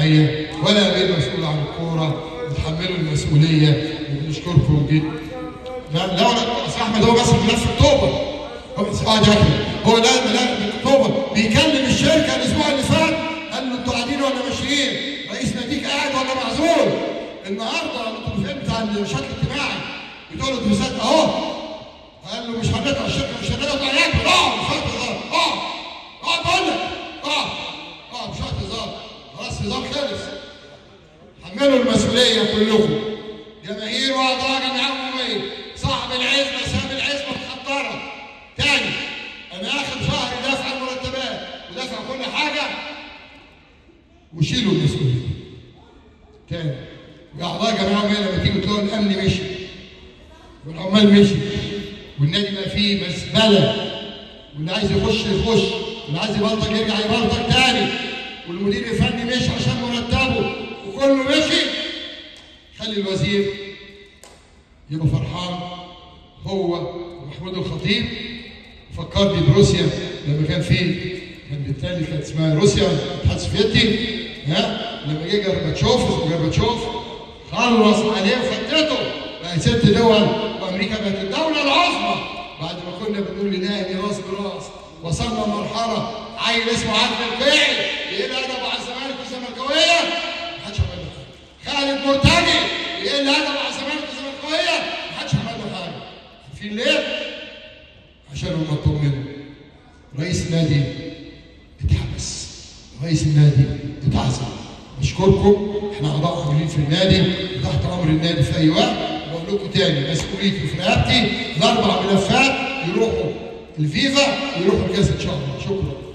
الجمعيه ولا غير مسؤول عن الكوره، بتحملوا المسؤوليه وبنشكركم جدا. لا اصل احمد هو بس في نفس اكتوبر، هو لا اكتوبر بيكلم الشركه الاسبوع اللي فات، قال له انتوا قاعدين ولا ماشيين؟ رئيس ناديك قاعد ولا معزول؟ النهارده الاتوبيسات بتاع الشكل الاجتماعي بتوع الاتوبيسات اهو، قال له مش هنقطع الشركه، مش هنقطع ياكل، مش هتهزر، بقول لك مش هتهزر، خلاص هزار خلص. حملوا المسؤوليه كلكم، جماهير واعضاء جمعيه عموميه، صاحب العزبه ساب العزبه متحضره. تاني انا اخر شهر دافع المرتبات ودافع كل حاجه، وشيلوا المسؤوليه. تاني واعضاء جمعيه عموميه لما تيجوا تلاقوا الامن مشي والعمال مشي والنادي بقى فيه مزبله، واللي عايز يخش يخش، واللي عايز يبلطج يرجع يبلطج تاني، والمدير الفني مشي عشان مرتبه وكله مشي، خلي الوزير يبقى فرحان هو ومحمود الخطيب. فكرني بروسيا لما كان بالتالي كانت اسمها روسيا الاتحاد السوفيتي، لما جه جورباتشوف خلص عليه وفتته، بقت 6 دول وامريكا بقت الدوله العظمى. بعد ما كنا بنقول لناهي راس براس، وصلنا لمرحله عيل اسمه عادل القيعي يقل ادبه على الزمالك والزملكاويه، محدش عمل له حاجه. خالد مرتجي يقل ادبه على الزمالك والزملكاويه، محدش عمل له حاجه. عارفين ليه؟ عشان هم اطمنوا. رئيس النادي اتحبس، رئيس النادي اتعزل. بشكركم، احنا اعضاء عاملين في النادي وتحت امر النادي في اي وقت. بقول لكم تاني مسؤوليتي في رقبتي، ال4 ملفات يروحوا الفيفا ويروحوا الكاس ان شاء الله. شكرا.